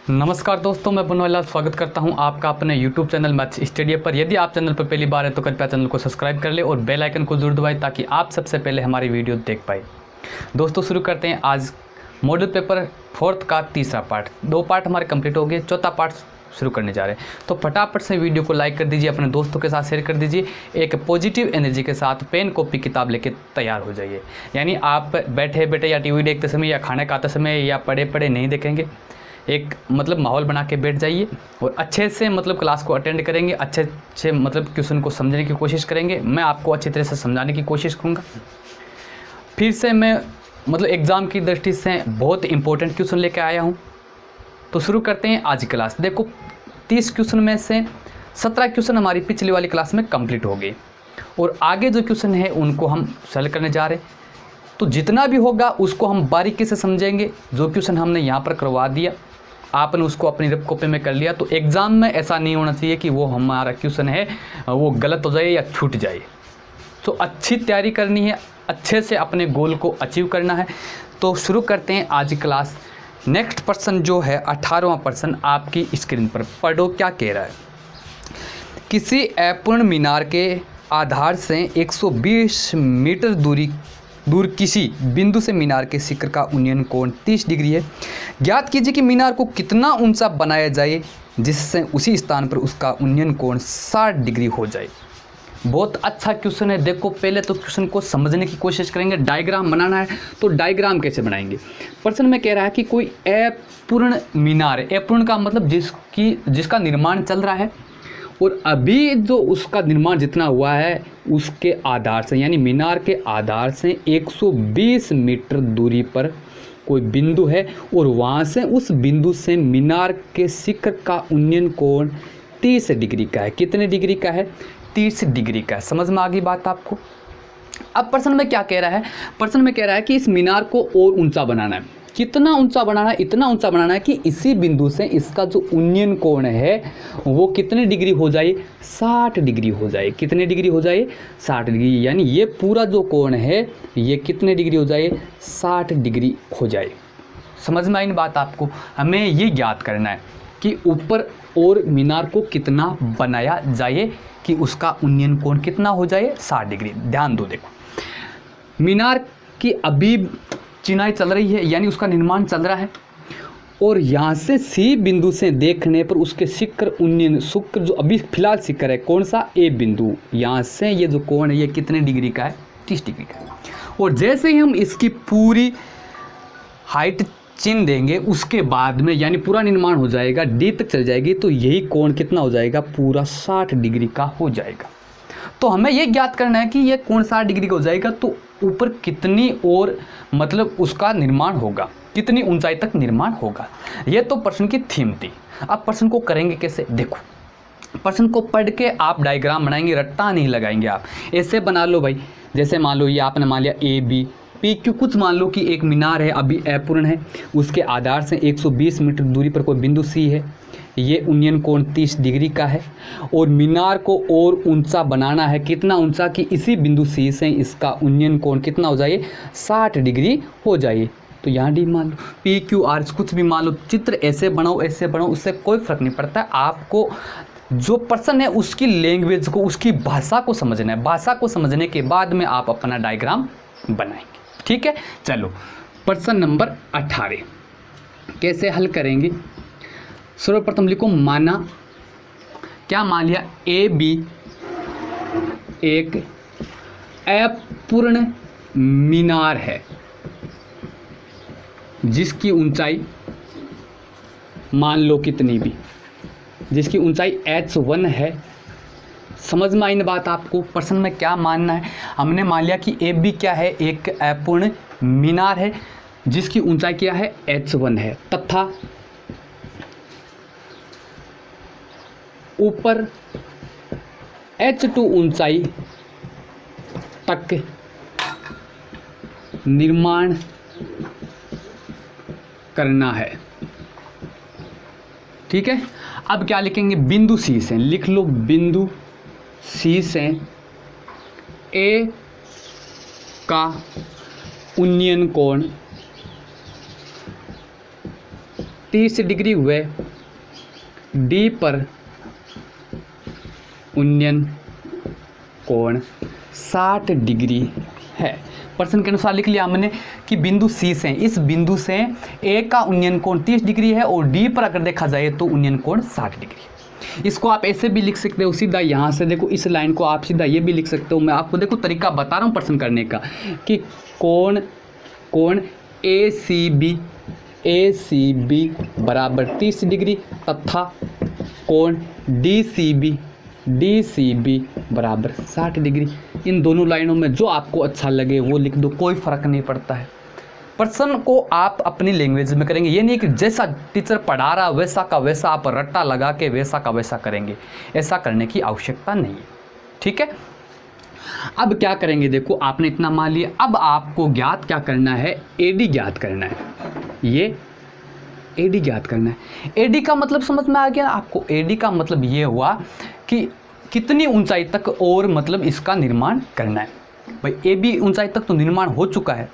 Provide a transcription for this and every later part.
नमस्कार दोस्तों, मैं बनवारीलाल स्वागत करता हूं आपका अपने YouTube चैनल मैथ्स स्टडी पर। यदि आप चैनल पर पहली बार है तो कृपया चैनल को सब्सक्राइब कर ले और बेल आइकन को जरूर दबाएं ताकि आप सबसे पहले हमारी वीडियो देख पाए। दोस्तों शुरू करते हैं आज मॉडल पेपर 4th का तीसरा पार्ट। 2 पार्ट हमारे कंप्लीट हो गए, चौथा पार्ट शुरू करने जा रहे हैं। तो फटाफट से वीडियो को लाइक कर दीजिए, अपने दोस्तों के साथ शेयर कर दीजिए। एक पॉजिटिव एनर्जी के साथ पेन कॉपी किताब लेके तैयार हो जाइए। यानी आप बैठे बैठे या टीवी देखते समय या खाना खाते समय या पढ़े पढ़े नहीं देखेंगे, एक माहौल बना के बैठ जाइए और अच्छे से क्लास को अटेंड करेंगे, अच्छे से क्वेश्चन को समझने की कोशिश करेंगे। मैं आपको अच्छी तरह से समझाने की कोशिश करूँगा। फिर से मैं एग्ज़ाम की दृष्टि से बहुत इंपॉर्टेंट क्वेश्चन लेके आया हूँ। तो शुरू करते हैं आज की क्लास। देखो 30 क्वेश्चन में से 17 क्वेश्चन हमारी पिछली वाली क्लास में कंप्लीट हो गए और आगे जो क्वेश्चन है उनको हम सॉल्व करने जा रहे हैं। तो जितना भी होगा उसको हम बारीकी से समझेंगे। जो क्वेश्चन हमने यहाँ पर करवा दिया आपने उसको अपनी रफ कॉपी में कर लिया, तो एग्ज़ाम में ऐसा नहीं होना चाहिए कि वो हमारा क्वेश्चन है वो गलत हो जाए या छूट जाए। तो अच्छी तैयारी करनी है, अच्छे से अपने गोल को अचीव करना है। तो शुरू करते हैं आज की क्लास। नेक्स्ट पर्सन जो है 18वां पर्सन आपकी स्क्रीन पर पढ़ो क्या कह रहा है। किसी अपूर्ण मीनार के आधार से 120 मीटर दूर किसी बिंदु से मीनार के शिखर का उन्नयन कोण 30 डिग्री है। ज्ञात कीजिए कि मीनार को कितना ऊंचा बनाया जाए जिससे उसी स्थान पर उसका उन्नयन कोण 60 डिग्री हो जाए। बहुत अच्छा क्वेश्चन है। देखो पहले तो क्वेश्चन को समझने की कोशिश करेंगे। डायग्राम बनाना है तो डायग्राम कैसे बनाएंगे। प्रश्न में कह रहा है कि कोई अपूर्ण मीनार है। अपूर्ण का मतलब जिसका निर्माण चल रहा है और अभी जो उसका निर्माण जितना हुआ है उसके आधार से, यानी मीनार के आधार से 120 मीटर दूरी पर कोई बिंदु है और वहाँ से उस बिंदु से मीनार के शिखर का उन्नयन कोण 30 डिग्री का है। कितने डिग्री का है? 30 डिग्री का है। समझ में आ गई बात आपको। अब प्रश्न में क्या कह रहा है? प्रश्न में कह रहा है कि इस मीनार को और ऊंचा बनाना है। कितना ऊंचा बनाना है? इतना ऊंचा बनाना है कि इसी बिंदु से इसका जो उन्नयन कोण है वो कितने डिग्री हो जाए? 60 डिग्री हो जाए। कितने डिग्री हो जाए? 60 डिग्री। यानी ये पूरा जो कोण है ये कितने डिग्री हो जाए? 60 डिग्री हो जाए। समझ में आई ना बात आपको। हमें ये ज्ञात करना है कि ऊपर और मीनार को कितना बनाया जाए कि उसका उन्नयन कोण कितना हो जाए? 60 डिग्री। ध्यान दो, देखो मीनार की अभी चिनाई चल रही है, यानी उसका निर्माण चल रहा है और यहाँ से सी बिंदु से देखने पर उसके शिखर उन्नयन शुक्र जो अभी फिलहाल शिखर है कौन सा? ए बिंदु। यहाँ से ये जो कोण है ये कितने डिग्री का है? 30 डिग्री का है। और जैसे ही हम इसकी पूरी हाइट चिन्ह देंगे उसके बाद में यानी पूरा निर्माण हो जाएगा, डी तक चल जाएगी, तो यही कोण कितना हो जाएगा? पूरा 60 डिग्री का हो जाएगा। तो हमें ये ज्ञात करना है कि ये कोण 60 डिग्री का हो जाएगा तो ऊपर कितनी और उसका निर्माण होगा, कितनी ऊंचाई तक निर्माण होगा। ये तो प्रश्न की थीम थी। अब प्रश्न को करेंगे कैसे? देखो प्रश्न को पढ़ के आप डायग्राम बनाएंगे, रट्टा नहीं लगाएंगे आप। ऐसे बना लो भाई, जैसे मान लो ये आपने मान लिया ए बी पी क्यू। कुछ मान लो कि एक मीनार है अभी अपूर्ण है, उसके आधार से 120 मीटर दूरी पर कोई बिंदु सी है, ये उन्नयन कोण 30 डिग्री का है और मीनार को और ऊंचा बनाना है। कितना ऊंचा? कि इसी बिंदु सी से इसका उन्नयन कोण कितना हो जाए? 60 डिग्री हो जाए। तो यहाँ डी मान लो, पी क्यू आर कुछ भी मान लो। चित्र ऐसे बनाओ ऐसे बनाओ, उससे कोई फर्क नहीं पड़ता। आपको जो पर्सन है उसकी लैंग्वेज को, उसकी भाषा को समझना है। भाषा को समझने के बाद में आप अपना डायग्राम बनाएंगे। ठीक है, चलो प्रश्न नंबर 18 कैसे हल करेंगे। सर्वप्रथम लिखो माना, क्या मान लिया? ए बी एक अपूर्ण मीनार है जिसकी ऊंचाई मान लो कितनी भी, जिसकी ऊंचाई h1 है। समझ में आई ना बात आपको। प्रश्न में क्या मानना है? हमने मान लिया कि ए बी क्या है? एक अपूर्ण मीनार है जिसकी ऊंचाई क्या है? h1 है तथा ऊपर h2 ऊंचाई तक निर्माण करना है। ठीक है, अब क्या लिखेंगे? बिंदु सी से लिख लो, बिंदु सी से ए का उन्नयन कोण 30 डिग्री व डी पर उन्नयन कोण 60 डिग्री है। प्रश्न के अनुसार लिख लिया हमने कि बिंदु सी से, इस बिंदु से ए का उन्नयन कोण 30 डिग्री है और डी पर अगर देखा जाए तो उन्नयन कोण 60 डिग्री। इसको आप ऐसे भी लिख सकते हो, सीधा यहाँ से देखो इस लाइन को आप सीधा ये भी लिख सकते हो। मैं आपको देखो तरीका बता रहा हूँ प्रश्न करने का कि कोण ए सी बी बराबर 30 डिग्री तथा कोण डी सी बी बराबर 60 डिग्री। इन दोनों लाइनों में जो आपको अच्छा लगे वो लिख दो, कोई फ़र्क नहीं पड़ता है। प्रश्न को आप अपनी लैंग्वेज में करेंगे, ये नहीं कि जैसा टीचर पढ़ा रहा वैसा का वैसा आप रट्टा लगा के वैसा का वैसा करेंगे, ऐसा करने की आवश्यकता नहीं है। ठीक है, अब क्या करेंगे, देखो आपने इतना मान लिया, अब आपको ज्ञात क्या करना है, एडी ज्ञात करना है। ये एडी ज्ञात करना है। एडी का मतलब समझ में आ गया आपको। एडी का मतलब ये हुआ कि कितनी ऊंचाई तक और मतलब इसका निर्माण करना है। भाई ए बी ऊंचाई तक तो निर्माण हो चुका है,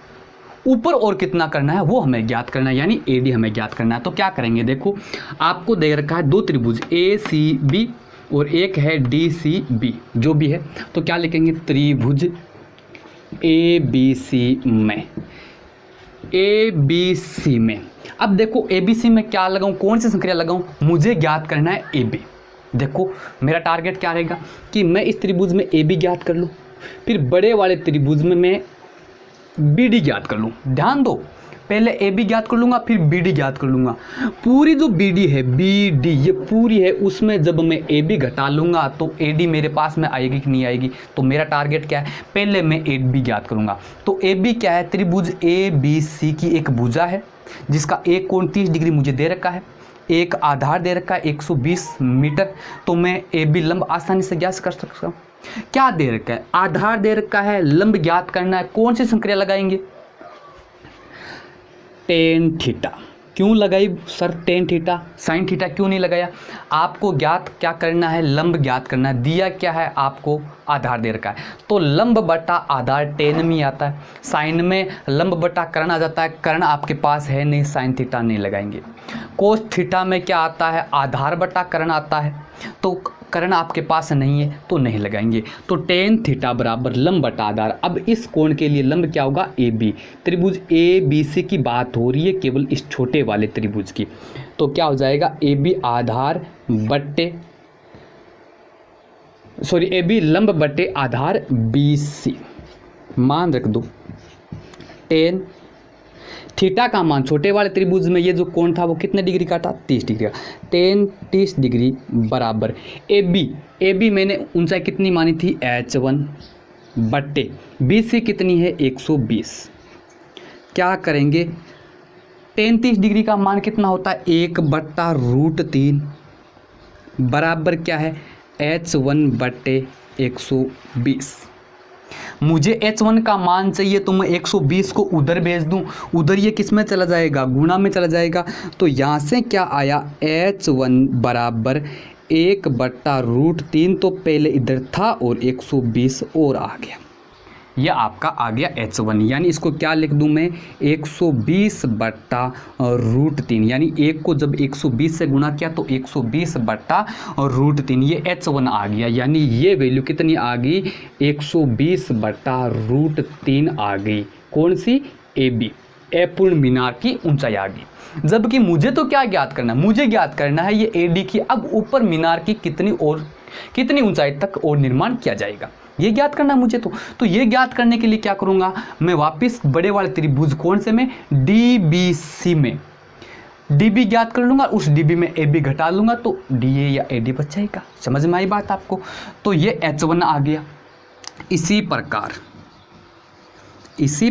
ऊपर और कितना करना है वो हमें ज्ञात करना है, यानी एडी हमें ज्ञात करना है। तो क्या करेंगे, देखो आपको दे रखा है दो त्रिभुज ए सी बी और एक है डी सी बी, जो भी है। तो क्या लिखेंगे, त्रिभुज ए बी सी में अब देखो ए बी सी में क्या लगाऊं, कौन सी संक्रिया लगाऊं, मुझे ज्ञात करना है ए बी। देखो मेरा टारगेट क्या रहेगा कि मैं इस त्रिभुज में ए बी ज्ञात कर लूँ, फिर बड़े वाले त्रिभुज में मैं बी डी ज्ञात कर लूँ। ध्यान दो, पहले ए बी ज्ञात कर लूँगा फिर बी डी ज्ञात कर लूँगा। पूरी जो बी डी है, बी डी ये पूरी है, उसमें जब मैं ए बी घटा लूँगा तो ए डी मेरे पास में आएगी कि नहीं आएगी। तो मेरा टारगेट क्या है, पहले मैं ए बी ज्ञात करूँगा। तो ए बी क्या है, त्रिभुज ए बी सी की एक भुजा है जिसका एक कोण 30 डिग्री मुझे दे रखा है, एक आधार दे रखा है 120 मीटर। तो मैं ए बी लंब आसानी से ज्ञात कर सकता हूँ। क्या दे रखा है, आधार दे रखा है, लंब ज्ञात करना है, कौन सी संक्रिया लगाएंगे, टेन थीटा। क्यों लगाई sir tan theta, sine theta क्यों नहीं लगाया? आपको ज्ञात क्या करना है, लंब ज्ञात करना है। दिया क्या है आपको, आधार दे रखा है, तो लंब बटा आधार टेन में आता है। साइन में लंब बटा कर्ण आ जाता है, कर्ण आपके पास है नहीं, साइन थीटा नहीं लगाएंगे। कोस थीटा में क्या आता है, आधार बटा कर्ण आता है, तो कर्ण आपके पास नहीं है तो नहीं लगाएंगे। तो टेन थीटा बराबर लंब बटा आधार। अब इस कोण के लिए लंब क्या होगा, ए बी। त्रिभुज ए बी सी की बात हो रही है, केवल इस छोटे वाले त्रिभुज की। तो क्या हो जाएगा, ए बी आधार बट्टे ए बी लंब बटे आधार बी सी। मान रख दो टेन थीटा का मान, छोटे वाले त्रिभुज में ये जो कोण था वो कितने डिग्री का था, 30 डिग्री का। टेन 30 डिग्री बराबर ए बी मैंने ऊंचाई कितनी मानी थी, H1 बट्टे बी सी कितनी है, 120। क्या करेंगे, टेन 30 डिग्री का मान कितना होता है, 1/√3 बराबर क्या है, H1 बट्टे 120। मुझे H1 का मान चाहिए तो मैं 120 को उधर भेज दूं, उधर ये किस में चला जाएगा, गुणा में चला जाएगा। तो यहाँ से क्या आया, H1 बराबर 1/√3, तो पहले इधर था और 120 और आ गया, यह आपका आ गया H1। यानी इसको क्या लिख दूं मैं, 120/√3, यानी एक को जब 120 से गुणा किया तो 120/√3, ये H1 आ गया। यानी ये वैल्यू कितनी आ गई, 120/√3 आ गई। कौन सी, ए बी, अपूर्ण मीनार की ऊंचाई आ गई। जबकि मुझे तो क्या ज्ञात करना है, मुझे ज्ञात करना है ये ए डी की, अब ऊपर मीनार की कितनी ऊंचाई तक और निर्माण किया जाएगा, ये ज्ञात करना है मुझे। तो ये ज्ञात करने के लिए क्या करूंगा, मैं वापस बड़े वाले त्रिभुज कौन से में, डी बी सी में डी बी ज्ञात कर लूंगा, उस डी बी में ए बी घटा लूंगा तो डी ए या ए डी बच जाएगा। समझ में आई बात आपको? तो ये H1 आ गया। इसी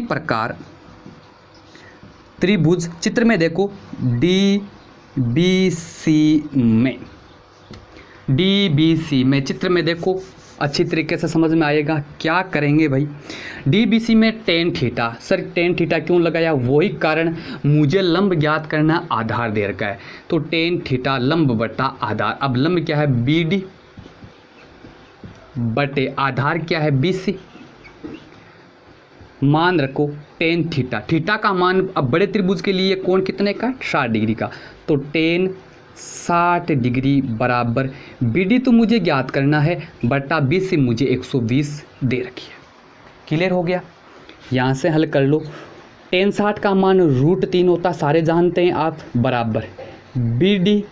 प्रकार त्रिभुज चित्र में देखो, डी बी सी में चित्र में देखो, अच्छी तरीके से समझ में आएगा। क्या करेंगे भाई, डी बी सी में tan theta, sir tan theta क्यों लगाया, वही कारण, मुझे लंब ज्ञात करना, आधार दे रखा है, तो टेन थीटा लंब बटा आधार। अब लंब क्या है, बी डी बटे आधार क्या है, बी सी। मान रखो टेन थीटा, थीटा का मान अब बड़े त्रिभुज के लिए कोण कितने का, 60 डिग्री का, तो टेन 60 डिग्री बराबर बी डी तो मुझे ज्ञात करना है बटा बी सी मुझे 120 दे रखी है। क्लियर हो गया, यहाँ से हल कर लो। टेन 60 का मान √3 होता, सारे जानते हैं आप, बराबर बी डी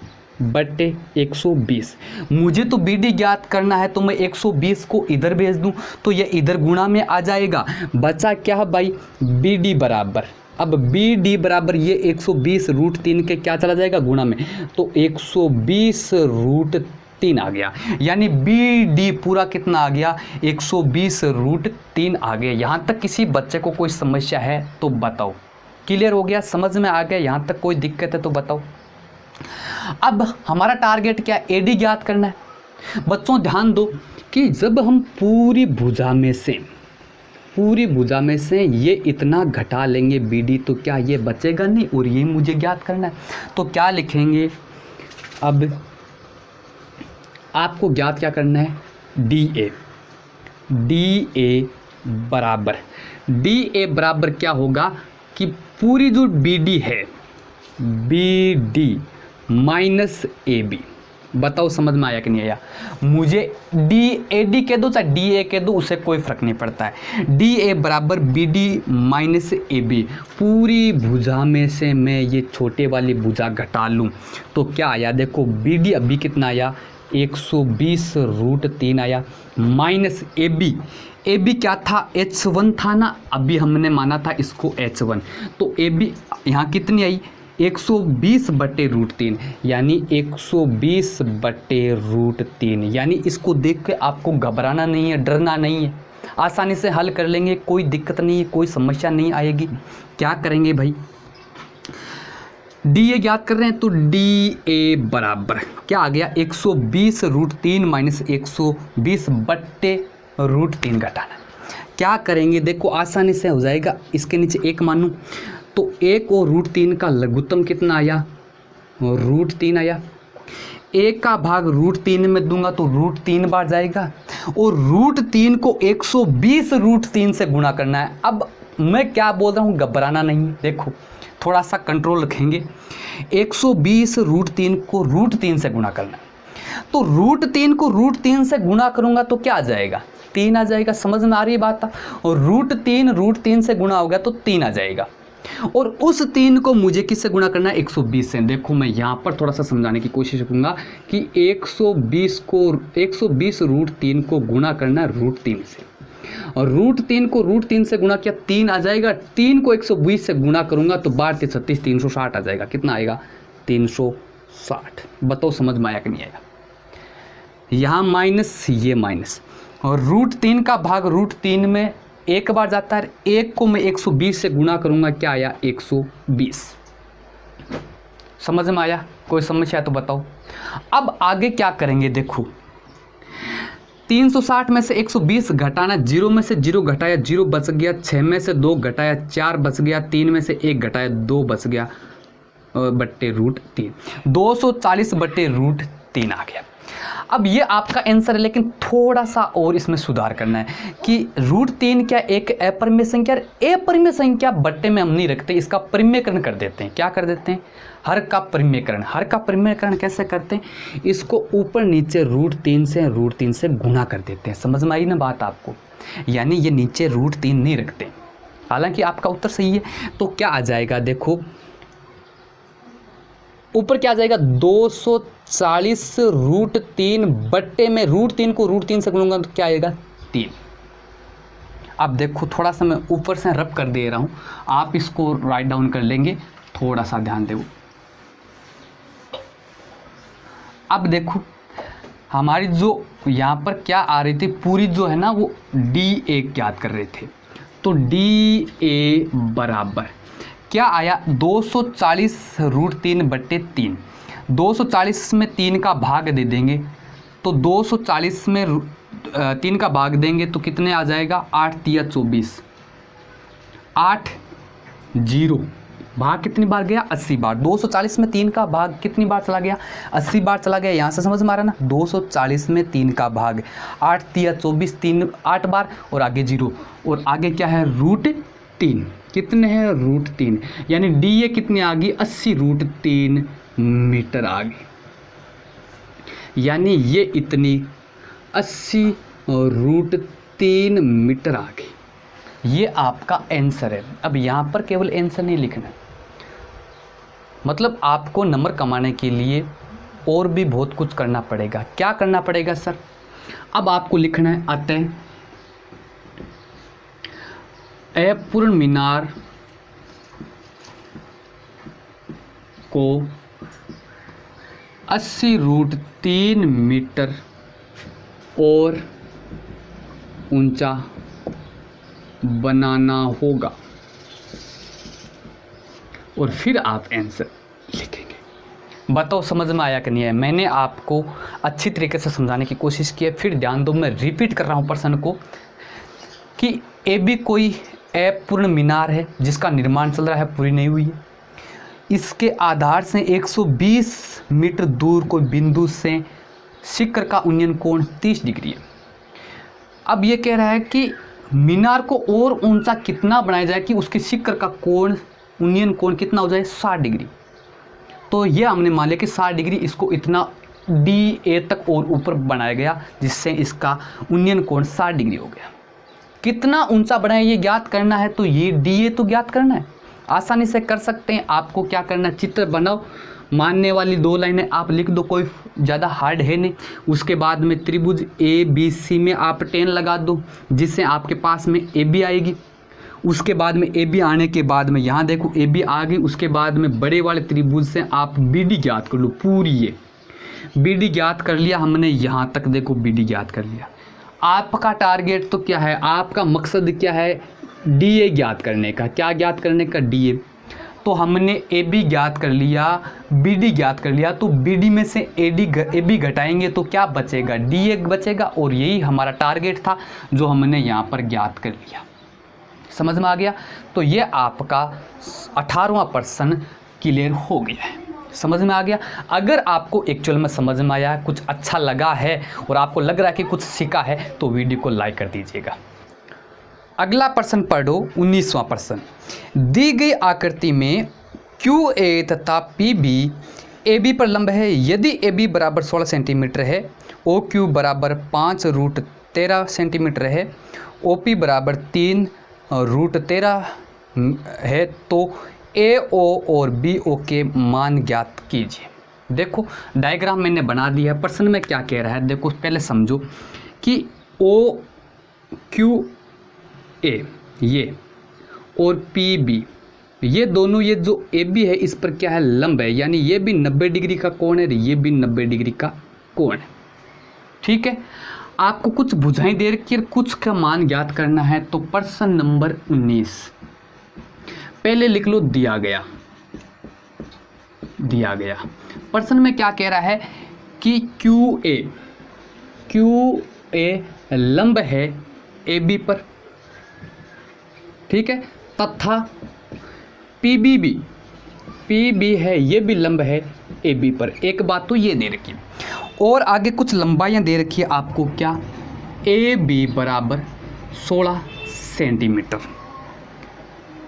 बटे 120। मुझे तो बी डी ज्ञात करना है तो मैं 120 को इधर भेज दूं तो ये इधर गुणा में आ जाएगा। बचा क्या भाई, बी डी बराबर, अब बी डी बराबर ये 120 √3 के क्या चला जाएगा, गुणा में, तो 120 √3 आ गया, यानी बी डी पूरा कितना आ गया, 120 √3 आ गया। यहाँ तक किसी बच्चे को कोई समस्या है तो बताओ। क्लियर हो गया, समझ में आ गया, यहाँ तक कोई दिक्कत है तो बताओ। अब हमारा टारगेट क्या है, एडी ज्ञात करना है। बच्चों ध्यान दो कि जब हम पूरी भुजा में से ये इतना घटा लेंगे बीडी तो क्या ये बचेगा नहीं, और ये मुझे ज्ञात करना है। तो क्या लिखेंगे, अब आपको ज्ञात क्या करना है, डी ए बराबर क्या होगा कि पूरी जो बीडी है, बीडी माइनस ए बी। बताओ समझ में आया कि नहीं आया। मुझे डी ए डी कह दो चाहे डी ए कह दो, उससे कोई फर्क नहीं पड़ता है। डी ए बराबर B D minus A B. पूरी भुजा में से मैं ये छोटे वाली भुजा घटा लूँ तो क्या आया, देखो बी डी अभी कितना आया, 120 √3 आया, माइनस ए बी क्या था, H1 था ना, अभी हमने माना था इसको H1, तो ए बी यहाँ कितनी आई, 120 बटे √3, यानी 120 बटे √3। यानी इसको देख के आपको घबराना नहीं है, डरना नहीं है, आसानी से हल कर लेंगे, कोई दिक्कत नहीं है, कोई समस्या नहीं आएगी। क्या करेंगे भाई, डी ए ज्ञात कर रहे हैं तो डी ए बराबर क्या आ गया, 120 √3 माइनस 120 बट्टे √3 घटाना। क्या करेंगे, देखो आसानी से हो जाएगा, इसके नीचे एक मानूं तो 1 और √3 का लघुत्तम कितना आया, √3 आया। 1 का भाग √3 में दूंगा तो √3 बार जाएगा, और √3 को 120 √3 से गुणा करना है। अब मैं क्या बोल रहा हूँ, घबराना नहीं, देखो थोड़ा सा कंट्रोल रखेंगे। 120 √3 को √3 से गुणा करना है, तो √3 को √3 से गुणा करूंगा तो क्या आ जाएगा, 3 आ जाएगा। समझ में आ रही है बात, और √3 से गुणा हो गया तो 3 आ जाएगा, और उस 3 को मुझे किससे गुणा करना है, 120 से। देखो मैं यहाँ पर थोड़ा सा समझाने की कोशिश करूँगा कि 120 √3 को गुणा करना है √3 से, और √3 को √3 से गुणा किया 3 आ जाएगा। 3 को 120 से गुणा करूँगा तो 12 × 36 360 आ जाएगा। कितना आएगा, 360। बताओ समझ में आया कि नहीं आया। यहाँ माइनस, ये माइनस, और √3 का भाग √3 में एक बार जाता है, 1 को मैं 120 से गुणा करूंगा, क्या आया, 120। समझ में आया, कोई समस्या है तो बताओ। अब आगे क्या करेंगे, देखो 360 में से 120 घटाना, 0 में से 0 घटाया 0 बच गया, 6 में से 2 घटाया 4 बच गया, 3 में से 1 घटाया 2 बच गया, बट्टे √3, 240 बट्टे √3 आ गया। अब ये आपका आंसर है, लेकिन थोड़ा सा और इसमें सुधार करना है कि √3 क्या एक अपरिमेय संख्या, अपरिमेय संख्या बट्टे में हम नहीं रखते, इसका परिमेयकरण कर देते हैं। क्या कर देते हैं, हर का परिमेयकरण। हर का परिमेयकरण कैसे करते हैं, इसको ऊपर नीचे √3 से गुणा कर देते हैं। समझ में आई ना बात आपको, यानी ये नीचे √3 नहीं रखते। हालांकि आपका उत्तर सही है, तो क्या आ जाएगा, देखो ऊपर क्या आ जाएगा, 240 √3 बट्टे में √3 को √3 से गुणूंगा तो क्या आएगा, 3। अब देखो थोड़ा सा मैं ऊपर से रब कर दे रहा हूँ, आप इसको राइट डाउन कर लेंगे, थोड़ा सा ध्यान दो। अब देखो हमारी जो यहाँ पर क्या आ रही थी, पूरी जो है ना वो DA ज्ञात कर रहे थे, तो DA बराबर क्या आया, 240 √3 बट्टे 3। 240 में 3 का भाग दे देंगे तो 240 में 3 का भाग देंगे तो कितने आ जाएगा, 8 × 3 = 24, 8 0 भाग कितनी बार गया, 80 बार। 240 में 3 का भाग कितनी बार चला गया, 80 बार चला गया। यहाँ से समझ में आ रहा ना, 240 में 3 का भाग, 8 तिया 24, 3 8 बार और आगे 0 और आगे क्या है √3। कितने हैं √3, यानी डी ये कितनी आ गई 80 √3 मीटर आ गई, यानी ये इतनी 80 √3 मीटर आ गई। ये आपका आंसर है। अब यहाँ पर केवल आंसर नहीं लिखना है, मतलब आपको नंबर कमाने के लिए और भी बहुत कुछ करना पड़ेगा। क्या करना पड़ेगा सर, अब आपको लिखना है अतः अपूर्ण मीनार को 80 √3 मीटर और ऊंचा बनाना होगा, और फिर आप आंसर लिखेंगे। बताओ समझ में आया कि नहीं है। मैंने आपको अच्छी तरीके से समझाने की कोशिश की है। फिर ध्यान दो, मैं रिपीट कर रहा हूँ प्रश्न को कि ए बी कोई अपूर्ण मीनार है जिसका निर्माण चल रहा है, पूरी नहीं हुई है। इसके आधार से 120 मीटर दूर कोई बिंदु से शिखर का उन्नयन कोण 30 डिग्री है। अब ये कह रहा है कि मीनार को और ऊंचा कितना बनाया जाए कि उसके शिखर का कोण उन्नयन कोण कितना हो जाए 60 डिग्री। तो ये हमने मान लिया कि 60 डिग्री, इसको इतना डी ए तक और ऊपर बनाया गया जिससे इसका उन्नयन कोण 60 डिग्री हो गया। कितना ऊंचा बनाए ये ज्ञात करना है, तो ये डी ए तो ज्ञात करना है, आसानी से कर सकते हैं। आपको क्या करना है, चित्र बनाओ, मानने वाली 2 लाइनें आप लिख दो, कोई ज़्यादा हार्ड है नहीं। उसके बाद में त्रिभुज ए बी सी में आप 10 लगा दो, जिससे आपके पास में ए बी आएगी। उसके बाद में ए बी आने के बाद में यहाँ देखो ए बी आ गई। उसके बाद में बड़े वाले त्रिभुज से आप बी डी ज्ञात कर लो, पूरी ये बी डी ज्ञात कर लिया हमने, यहाँ तक देखो बी डी ज्ञात कर लिया। आपका टारगेट तो क्या है, आपका मकसद क्या है, डी ए ज्ञात करने का। क्या ज्ञात करने का, डी ए। तो हमने ए बी ज्ञात कर लिया, बी डी ज्ञात कर लिया, तो बी डी में से ए बी घटाएंगे तो क्या बचेगा, डी ए बचेगा। और यही हमारा टारगेट था जो हमने यहाँ पर ज्ञात कर लिया। समझ में आ गया। तो ये आपका 18वां प्रश्न क्लियर हो गया है, समझ में आ गया। अगर आपको एक्चुअल में समझ में आया, कुछ अच्छा लगा है और आपको लग रहा है कि कुछ सीखा है, तो वीडियो को लाइक कर दीजिएगा। अगला प्रश्न पढ़ो, 19वां प्रश्न। दी गई आकृति में क्यू ए तथा पी बी ए बी पर लंब है। यदि ए बी बराबर 16 सेंटीमीटर है, ओ क्यू बराबर 5 √13 सेंटीमीटर है, ओ पी बराबर 3 √13 है, तो ए ओ और बी ओ के मान ज्ञात कीजिए। देखो डायग्राम मैंने बना दिया है। प्रश्न में क्या कह रहा है, देखो पहले समझो कि ओ क्यू ए ये और पी बी ये दोनों, ये जो ए बी है इस पर क्या है, लंब है, यानी ये भी 90 डिग्री का कोण है, ये भी 90 डिग्री का कोण है। ठीक है, आपको कुछ बुझाई दे रखी है, कुछ का मान ज्ञात करना है। तो प्रश्न नंबर 19 पहले लिख लो, दिया गया। प्रश्न में क्या कह रहा है कि क्यू ए लंब है ए बी पर, ठीक है, तथा पी बी है, ये भी लंब है ए बी पर। एक बात तो ये दे रखी है, और आगे कुछ लंबाइयाँ दे रखी है आपको, क्या, ए बी बराबर 16 सेंटीमीटर,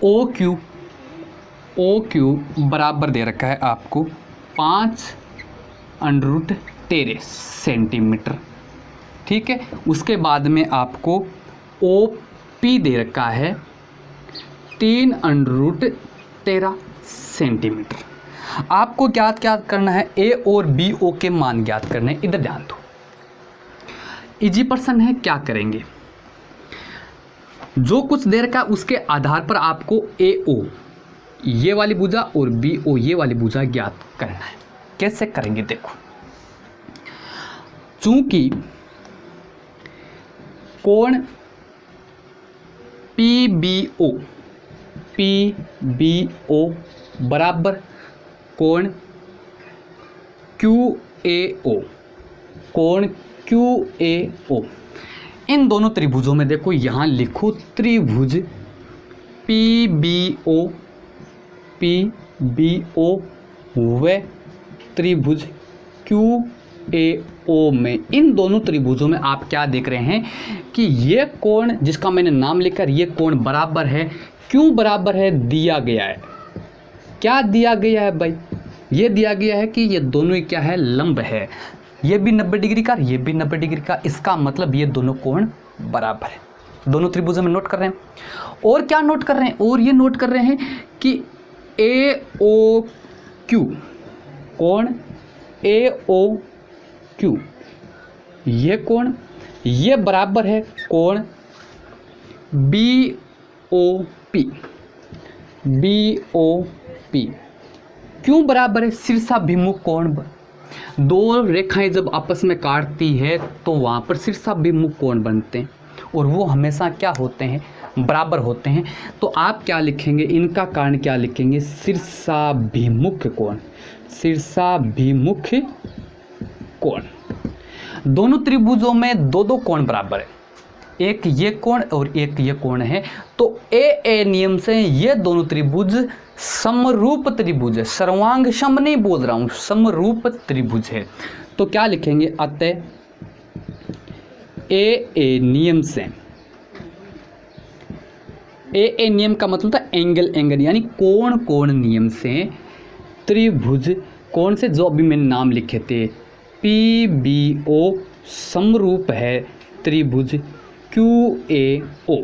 ओ क्यू बराबर दे रखा है आपको 5√13 सेंटीमीटर। ठीक है, उसके बाद में आपको ओ पी दे रखा है 3√13 सेंटीमीटर। आपको क्या करना है, ए और बी ओ के मान ज्ञात करने। इधर ध्यान दो, इजी प्रश्न है। क्या करेंगे, जो कुछ दे रखा है उसके आधार पर आपको ए ओ ये वाली भुजा और बी ओ ये वाली भुजा ज्ञात करना है। कैसे करेंगे, देखो, चूंकि कोण पी बी ओ बराबर कोण क्यू ए ओ, इन दोनों त्रिभुजों में देखो, यहाँ लिखो त्रिभुज P B O P B O व त्रिभुज क्यू ए ओ में, इन दोनों त्रिभुजों में आप क्या देख रहे हैं कि ये कोण जिसका मैंने नाम लिखकर ये कोण बराबर है। क्यों बराबर है? दिया गया है। क्या दिया गया है भाई? ये दिया गया है कि ये दोनों क्या है, लंब है। ये भी 90 डिग्री का, ये भी 90 डिग्री का। इसका मतलब ये दोनों कोण बराबर है। दोनों त्रिभुजों में नोट कर रहे हैं। और क्या नोट कर रहे हैं? और ये नोट कर रहे हैं कि ए ओ क्यू, कोण ए ओ क्यू, ये कोण ये बराबर है कोण B O P. B O P क्यों बराबर है? शीर्षाभिमुख कोण। दो रेखाएं जब आपस में काटती है तो वहाँ पर शीर्षाभिमुख कोण बनते हैं और वो हमेशा क्या होते हैं, बराबर होते हैं। तो आप क्या लिखेंगे, इनका कारण क्या लिखेंगे, शीर्षाभिमुख कोण। शीर्षाभिमुख कोण। दोनों त्रिभुजों में दो दो कोण बराबर है, एक ये कोण और एक ये कोण है। तो ए नियम से ये दोनों त्रिभुज समरूप त्रिभुज है। सर्वांग सम नहीं बोल रहा हूं, समरूप त्रिभुज है। तो क्या लिखेंगे, अतः ए नियम से, ए नियम का मतलब था एंगल यानी कोण नियम से त्रिभुज, कौन से जो अभी मैंने नाम लिखे थे, पी बी ओ समरूप है त्रिभुज क्यू ए ओ।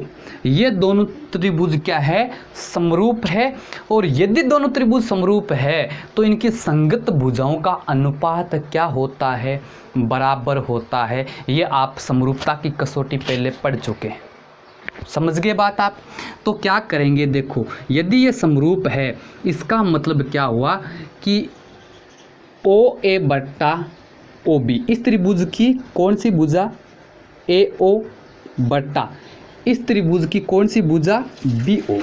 ये दोनों त्रिभुज क्या है, समरूप है। और यदि दोनों त्रिभुज समरूप है तो इनकी संगत भुजाओं का अनुपात क्या होता है, बराबर होता है। ये आप समरूपता की कसौटी पहले पढ़ चुके हैं, समझ गए बात आप। तो क्या करेंगे, देखो यदि ये समरूप है इसका मतलब क्या हुआ कि ओ ए बट्टा ओ बी, इस त्रिभुज की कौन सी भुजा, ए ओ बट्टा इस त्रिभुज की कौन सी भुजा, बी ओ।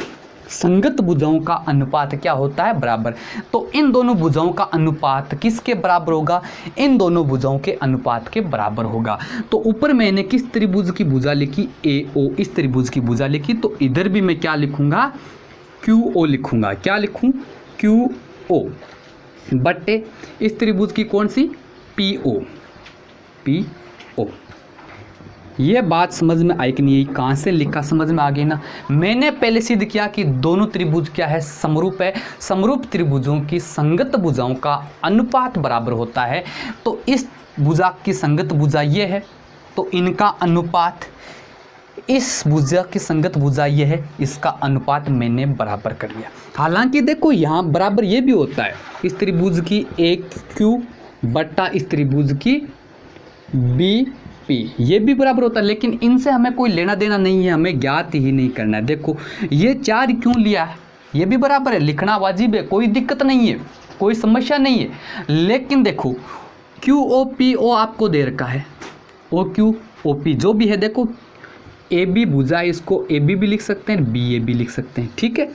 संगत भुजाओं का अनुपात क्या होता है, बराबर। तो इन दोनों भुजाओं का अनुपात किसके बराबर होगा, इन दोनों भुजाओं के अनुपात के बराबर होगा। तो ऊपर मैंने किस त्रिभुज की भुजा लिखी, ए ओ, इस त्रिभुज की भुजा लिखी। तो इधर भी मैं क्या लिखूंगा, क्यू ओ लिखूंगा। क्या लिखूं, क्यू ओ बट्टे इस त्रिभुज की कौन सी, पी ओ। P O. ये बात समझ में आई कि नहीं, कहाँ से लिखा, समझ में आ गई ना। मैंने पहले सिद्ध किया कि दोनों त्रिभुज क्या है, समरूप है। समरूप त्रिभुजों की संगत भुजाओं का अनुपात बराबर होता है। तो इस भुजा की संगत भुजा ये है, तो इनका अनुपात, इस भुजा की संगत भुजा ये है, इसका अनुपात मैंने बराबर कर लिया। हालांकि देखो यहाँ बराबर ये भी होता है, इस त्रिभुज की ए क्यू बट्टा इस त्रिभुज की बी पी, ये भी बराबर होता है। लेकिन इनसे हमें कोई लेना देना नहीं है, हमें ज्ञात ही नहीं करना है। देखो ये 4 क्यों लिया है, ये भी बराबर है, लिखना वाजिब है, कोई दिक्कत नहीं है, कोई समस्या नहीं है। लेकिन देखो क्यू ओ पी ओ आपको दे रखा है, ओ क्यू ओ पी जो भी है, देखो ए बी भुजा है, इसको ए बी लिख सकते हैं, बी ए भी लिख सकते हैं, ठीक है।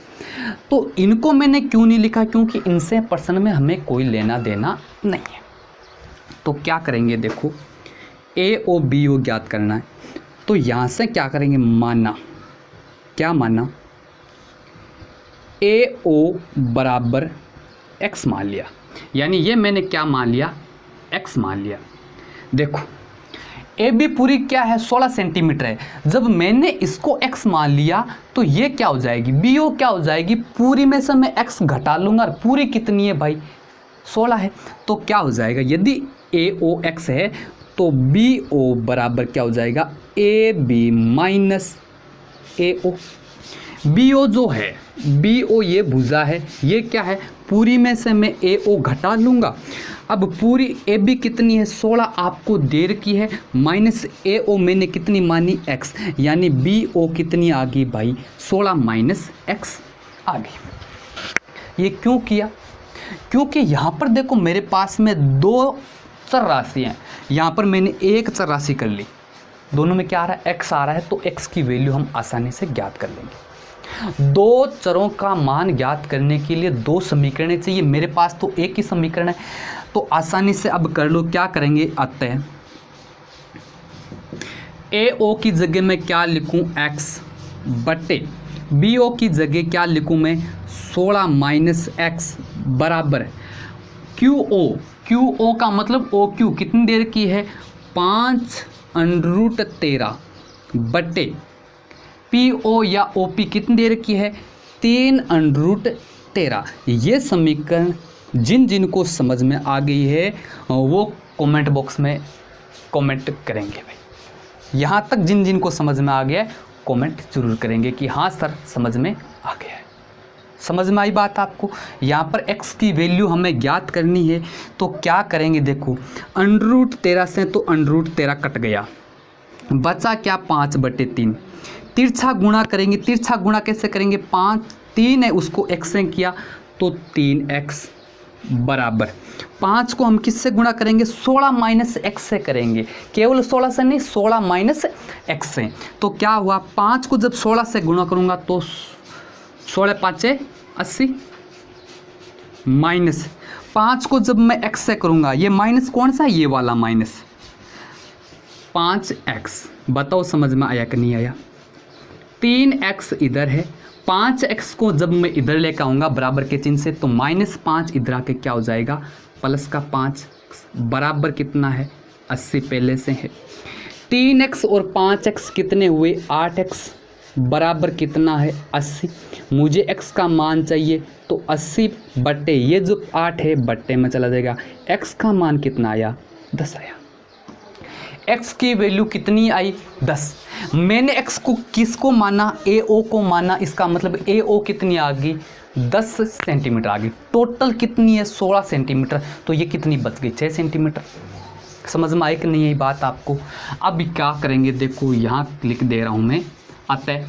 तो इनको मैंने क्यों नहीं लिखा, क्योंकि इनसे प्रश्न में हमें कोई लेना देना नहीं है। तो क्या करेंगे, देखो ए ओ बी ओ ज्ञात करना है। तो यहाँ से क्या करेंगे, माना, क्या माना, ए ओ बराबर एक्स मान लिया। यानी ये मैंने क्या मान लिया, एक्स मान लिया। देखो ए बी पूरी क्या है, 16 सेंटीमीटर है। जब मैंने इसको x मान लिया तो ये क्या हो जाएगी, बी ओ क्या हो जाएगी, पूरी में से मैं x घटा लूँगा। पूरी कितनी है भाई, 16 है। तो क्या हो जाएगा, यदि ए ओ x है तो बी ओ बराबर क्या हो जाएगा, A B minus A O. B O जो है, बी ओ ये भुजा है, ये क्या है, पूरी में से मैं ए ओ घटा लूँगा। अब पूरी ए बी कितनी है, 16 आपको दे रखी है, माइनस ए ओ मैंने कितनी मानी, एक्स। यानी बी ओ कितनी आ गई भाई, 16 माइनस एक्स आ गई। ये क्यों किया, क्योंकि यहाँ पर देखो मेरे पास में 2 चर राशि हैं। यहाँ पर मैंने एक चर राशि कर ली, दोनों में क्या आ रहा है, एक्स आ रहा है। तो एक्स की वैल्यू हम आसानी से ज्ञात कर लेंगे। 2 चरों का मान ज्ञात करने के लिए 2 समीकरण चाहिए, मेरे पास तो एक ही समीकरण है। तो आसानी से अब कर लो, क्या करेंगे, अतः ए ओ की जगह मैं क्या लिखूं, एक्स बटे बी ओ की जगह क्या लिखूं मैं, 16 माइनस एक्स बराबर क्यू ओ का मतलब ओ क्यू कितनी देर की है 5√13 बटे पी ओ या ओ पी कितनी देर की है 3√13। ये समीकरण जिन जिन को समझ में आ गई है वो कमेंट बॉक्स में कमेंट करेंगे भाई। यहाँ तक जिन जिन को समझ में आ गया है कमेंट जरूर करेंगे कि हाँ सर समझ में आ गया है। समझ में आई बात आपको। यहाँ पर x की वैल्यू हमें ज्ञात करनी है तो क्या करेंगे, देखो √13 से तो √13 कट गया, बचा क्या 5/3। तिरछा गुणा करेंगे, तिरछा गुणा कैसे करेंगे 3 है उसको x से किया तो 3x बराबर 5 को हम किससे गुणा करेंगे 16 माइनस x से करेंगे, केवल 16 से नहीं 16 माइनस x से। तो क्या हुआ 5 को जब 16 से गुणा करूँगा तो 16 5 80 माइनस 5 को जब मैं x से करूँगा, ये माइनस कौन सा है ये वाला माइनस 5x। बताओ समझ में आया कि नहीं आया। 3x इधर है, 5x को जब मैं इधर लेकर आऊँगा बराबर के चिन्ह से तो -5 इधर आके क्या हो जाएगा प्लस का 5 बराबर कितना है 80 पहले से है। 3x और 5x कितने हुए 8x बराबर कितना है 80। मुझे x का मान चाहिए तो 80 बट्टे ये जो 8 है बट्टे में चला जाएगा। x का मान कितना आया 10 आया। x की वैल्यू कितनी आई 10। मैंने x को किसको माना AO को माना, इसका मतलब AO कितनी आ गई 10 सेंटीमीटर आ गई। टोटल कितनी है 16 सेंटीमीटर, तो ये कितनी बच गई 6 सेंटीमीटर। समझ में आई कि नहीं यही बात आपको। अब क्या करेंगे देखो यहाँ लिख दे रहा हूँ मैं, अतः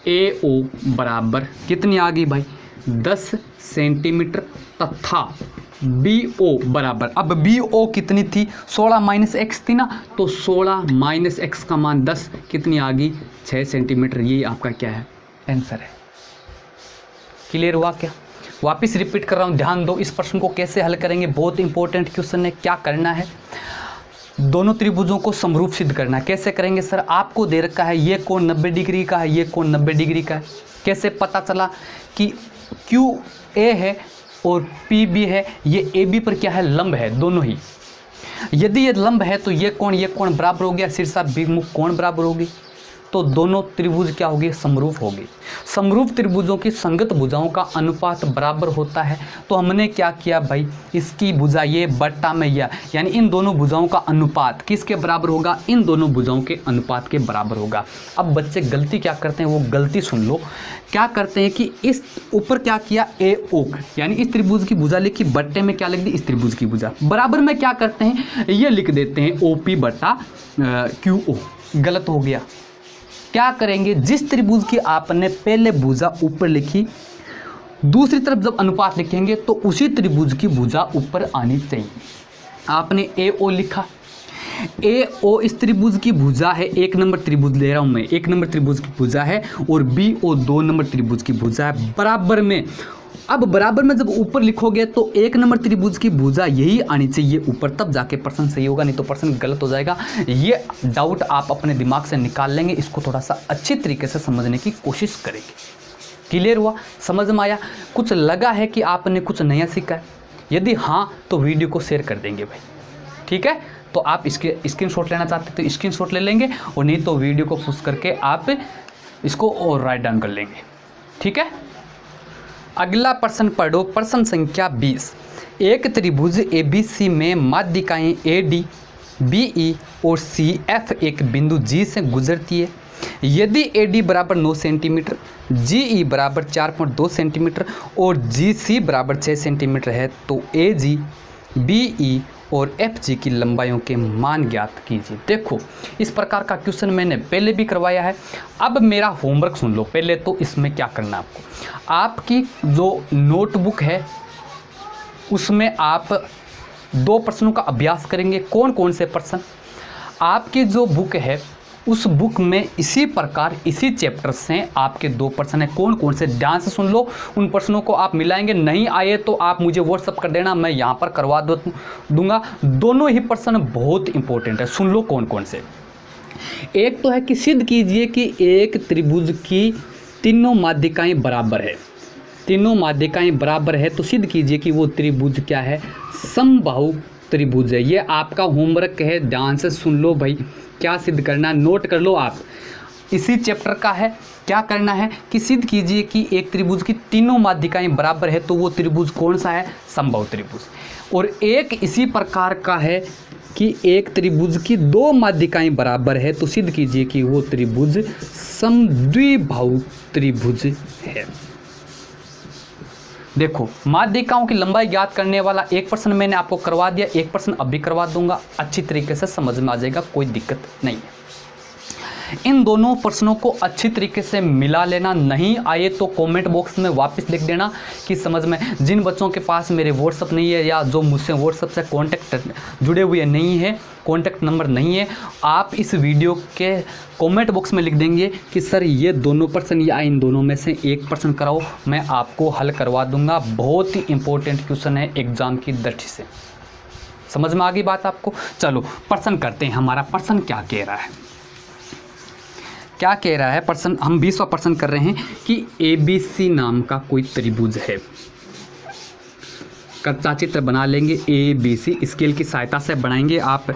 AO बराबर कितनी आ गई भाई 10 सेंटीमीटर तथा BO बराबर, अब BO कितनी थी 16 माइनस एक्स थी ना, तो 16 माइनस एक्स का मान 10 कितनी आ गई 6 सेंटीमीटर। ये आपका क्या है आंसर है। क्लियर हुआ क्या। वापस रिपीट कर रहा हूँ, ध्यान दो इस प्रश्न को कैसे हल करेंगे, बहुत इंपॉर्टेंट क्वेश्चन है। क्या करना है दोनों त्रिभुजों को समरूप सिद्ध करना है। कैसे करेंगे सर, आपको दे रखा है ये कोण 90 डिग्री का है, ये कोण 90 डिग्री का है। कैसे पता चला कि QA है और PB है, ये AB पर क्या है लंब है दोनों ही। यदि ये लंब है तो ये कोण बराबर हो गया, शीर्षाभिमुख कोण बराबर होगी, तो दोनों त्रिभुज क्या होगी समरूप होगी। समरूप त्रिभुजों की संगत भुजाओं का अनुपात बराबर होता है। तो हमने क्या किया भाई, इसकी भुजा ये बट्टा में यह, यानी इन दोनों भुजाओं का अनुपात किसके बराबर होगा, इन दोनों भुजाओं के अनुपात के बराबर होगा। अब बच्चे गलती क्या करते हैं वो गलती सुन लो। क्या करते हैं कि इस ऊपर क्या किया AO, यानी इस त्रिभुज की भुजा लिखी, बट्टे में क्या लिख दी इस त्रिभुज की भुजा, बराबर में क्या करते हैं ये लिख देते हैं OP बटा QO। गलत हो गया। क्या करेंगे, जिस त्रिभुज की आपने पहले भुजा ऊपर लिखी दूसरी तरफ जब अनुपात लिखेंगे तो उसी त्रिभुज की भुजा ऊपर आनी चाहिए। आपने AO लिखा, AO इस त्रिभुज की भुजा है, 1 नंबर त्रिभुज ले रहा हूं मैं, 1 नंबर त्रिभुज की भुजा है, और BO 2 नंबर त्रिभुज की भुजा है बराबर में। अब बराबर में जब ऊपर लिखोगे तो 1 नंबर त्रिभुज की भुजा यही आनी चाहिए ऊपर, तब जाके प्रश्न सही होगा, नहीं तो प्रश्न गलत हो जाएगा। ये डाउट आप अपने दिमाग से निकाल लेंगे, इसको थोड़ा सा अच्छी तरीके से समझने की कोशिश करेंगे। क्लियर हुआ, समझ में आया, कुछ लगा है कि आपने कुछ नया सीखा है? यदि हाँ तो वीडियो को शेयर कर देंगे भाई, ठीक है। तो आप इसके स्क्रीनशॉट लेना चाहते तो स्क्रीनशॉट ले लेंगे, और नहीं तो वीडियो को पुश करके आप इसको और राइट डाउन कर लेंगे, ठीक है। अगला प्रश्न पढ़ो, प्रश्न संख्या 20। एक त्रिभुज ABC में माध्यिकाएं AD, BE और CF एक बिंदु G से गुजरती है। यदि AD बराबर 9 सेंटीमीटर, GE बराबर 4.2 सेंटीमीटर और GC बराबर 6 सेंटीमीटर है तो AG, BE और FG की लंबाइयों के मान ज्ञात कीजिए। देखो इस प्रकार का क्वेश्चन मैंने पहले भी करवाया है। अब मेरा होमवर्क सुन लो। पहले तो इसमें क्या करना है आपकी जो नोटबुक है उसमें आप 2 प्रश्नों का अभ्यास करेंगे। कौन कौन से प्रश्न, आपकी जो बुक है उस बुक में इसी प्रकार इसी चैप्टर से आपके 2 प्रश्न हैं। कौन कौन से, ध्यान से सुन लो। उन प्रश्नों को आप मिलाएंगे, नहीं आए तो आप मुझे व्हाट्सअप कर देना, मैं यहाँ पर करवा दूंगा। दोनों ही प्रश्न बहुत इंपॉर्टेंट है, सुन लो कौन कौन से। एक तो है कि सिद्ध कीजिए कि एक त्रिभुज की तीनों माध्यिकाएं बराबर है, तीनों माध्यिकाएं बराबर है तो सिद्ध कीजिए कि वो त्रिभुज क्या है, समबाहु त्रिभुज है। ये आपका होमवर्क है, ध्यान से सुन लो भाई, क्या सिद्ध करना नोट कर लो आप, इसी चैप्टर का है। क्या करना है कि सिद्ध कीजिए कि एक त्रिभुज की तीनों माध्यिकाएं बराबर है तो वो त्रिभुज कौन सा है, समबाहु त्रिभुज। और एक इसी प्रकार का है कि एक त्रिभुज की दो माध्यिकाएं बराबर है तो सिद्ध कीजिए कि वो त्रिभुज समद्विबाहु त्रिभुज है। देखो, माध्यिकाओं की लंबाई ज्ञात करने वाला एक प्रश्न मैंने आपको करवा दिया, एक प्रश्न अभी करवा दूंगा, अच्छी तरीके से समझ में आ जाएगा, कोई दिक्कत नहीं है। इन दोनों प्रश्नों को अच्छी तरीके से मिला लेना, नहीं आए तो कमेंट बॉक्स में वापस लिख देना कि समझ में। जिन बच्चों के पास मेरे व्हाट्सअप नहीं है या जो मुझसे व्हाट्सअप से कांटेक्ट जुड़े हुए नहीं है, कांटेक्ट नंबर नहीं है, आप इस वीडियो के कमेंट बॉक्स में लिख देंगे कि सर ये दोनों प्रश्न या इन दोनों में से एक प्रश्न कराओ, मैं आपको हल करवा दूंगा। बहुत ही इंपॉर्टेंट क्वेश्चन है एग्जाम की दृष्टि से। समझ में आ गई बात आपको। चलो प्रश्न करते हैं, हमारा प्रश्न क्या कह रहा है, क्या कह रहा है प्रश्न। हम 20वां प्रश्न कर रहे हैं कि ABC नाम का कोई त्रिभुज है। कच्चा चित्र बना लेंगे, ABC स्केल की सहायता से बनाएंगे, आप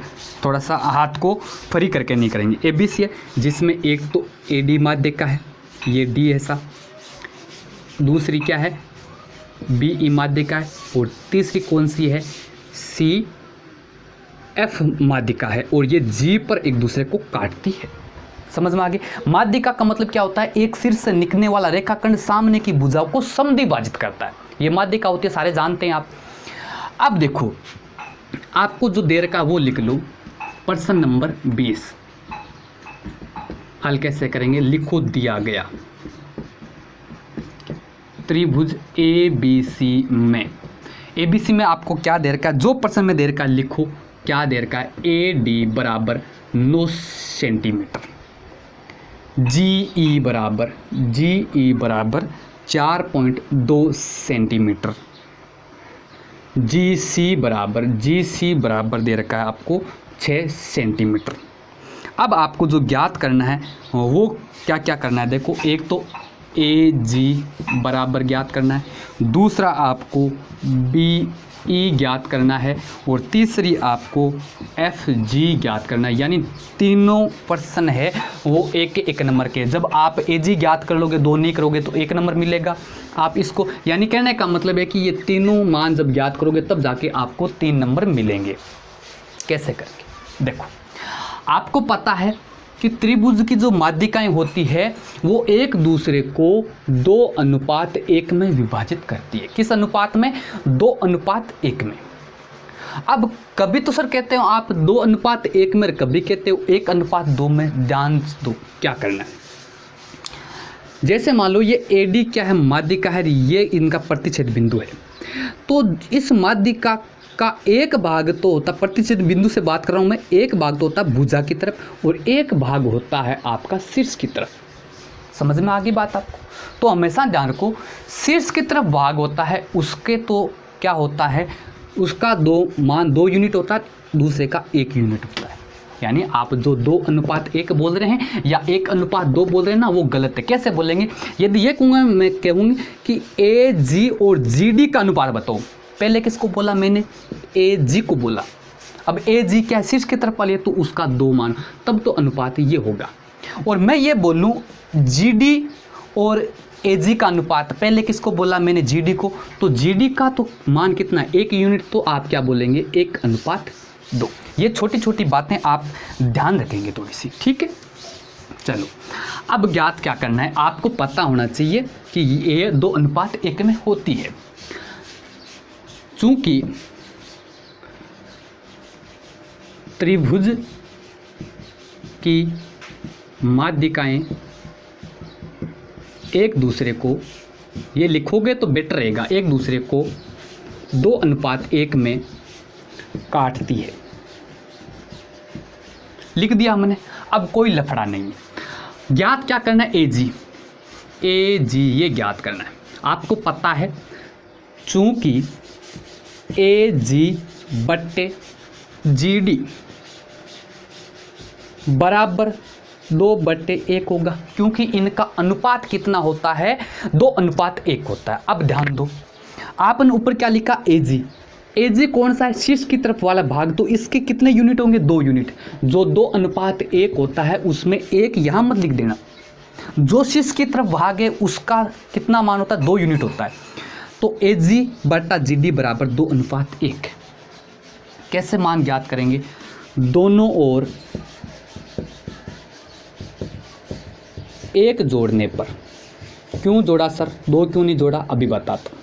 थोड़ा सा हाथ को फ्री करके नहीं करेंगे। ABC है जिसमें एक तो AD माध्यिका है, ये D ऐसा, दूसरी क्या है BE माध्यिका है, और तीसरी कौन सी है CF माध्यिका है, और ये G पर एक दूसरे को काटती है। समझ में आ गई। माध्यिका का मतलब क्या होता है, एक शीर्ष से निकलने वाला रेखाखंड सामने की भुजाओं को समद्विभाजित करता है, ये माध्यिका होती है, सारे जानते हैं आप। अब देखो, आपको जो दे रखा वो लिख लो, प्रश्न नंबर 20 हल कैसे करेंगे, लिखो दिया गया त्रिभुज ABC में आपको क्या दे रखा है, जो प्रश्न में दे रखा है लिखो, क्या दे रखा है, AD बराबर 9 सेंटीमीटर, GE बराबर 4.2 सेंटीमीटर, GC बराबर दे रखा है आपको 6 सेंटीमीटर। अब आपको जो ज्ञात करना है वो क्या क्या करना है, देखो, एक तो AG बराबर ज्ञात करना है, दूसरा आपको BE ज्ञात करना है, और तीसरी आपको FG ज्ञात करना है। यानी तीनों प्रश्न है वो एक नंबर के। जब आप AG ज्ञात कर लोगे, दो नहीं करोगे तो 1 नंबर मिलेगा आप इसको। यानी कहने का मतलब है कि ये तीनों मान जब ज्ञात करोगे तब जाके आपको 3 नंबर मिलेंगे। कैसे करके देखो, आपको पता है कि त्रिभुज की जो माध्यिकाएं होती है वो एक दूसरे को 2:1 में विभाजित करती है। किस अनुपात में, 2:1 में। अब कभी तो सर कहते हो आप 2:1 में, कभी कहते हो 1:2 में। ध्यान दो क्या करना है, जैसे मान लो ये AD क्या है, माध्यिका है, ये इनका प्रतिच्छेद बिंदु है, तो इस माध्यिका का एक भाग तो होता, प्रतिच्छेद बिंदु से बात कर रहा हूँ मैं, एक भाग तो होता भुजा की तरफ और एक भाग होता है आपका शीर्ष की तरफ। समझ में आ गई बात आपको। तो हमेशा ध्यान रखो, शीर्ष की तरफ भाग होता है उसके तो क्या होता है, उसका 2 यूनिट होता है, दूसरे का 1 यूनिट होता है। यानी आप जो 2:1 बोल रहे हैं या 1:2 बोल रहे हैं ना, वो गलत है। कैसे बोलेंगे, यदि ये कहूँगा, मैं कहूँगी कि AG और GD का अनुपात बताओ, पहले किसको बोला मैंने, AG को बोला। अब AG क्या शीर्ष की तरफ वाली है तो उसका 2 मान, तब तो अनुपात ये होगा। और मैं ये बोलूँ GD और AG का अनुपात, पहले किसको बोला मैंने, GD को, तो GD का तो मान कितना, 1 यूनिट, तो आप क्या बोलेंगे, 1:2। ये छोटी छोटी बातें आप ध्यान रखेंगे थोड़ी सी, ठीक है। चलो अब ज्ञात क्या करना है, आपको पता होना चाहिए कि ये 2:1 में होती है। चूंकि त्रिभुज की माध्यिकाएं एक दूसरे को, ये लिखोगे तो बेटर रहेगा, एक दूसरे को 2:1 में काटती है। लिख दिया हमने, अब कोई लफड़ा नहीं है। ज्ञात क्या करना है, AG ये ज्ञात करना है। आपको पता है चूंकि AG/GD बराबर 2/1 होगा, क्योंकि इनका अनुपात कितना होता है, 2:1 होता है। अब ध्यान दो, आपने ऊपर क्या लिखा, एजी। एजी कौन सा है, शीर्ष की तरफ वाला भाग, तो इसके कितने यूनिट होंगे, 2 यूनिट। जो 2:1 होता है उसमें 1 यहाँ मत लिख देना, जो शीर्ष की तरफ भाग है उसका कितना मान होता है, 2 यूनिट होता है। तो AG/GD बराबर 2:1। कैसे मान ज्ञात करेंगे, दोनों ओर 1 जोड़ने पर। क्यों जोड़ा सर, 2 क्यों नहीं जोड़ा, अभी बताता हूँ।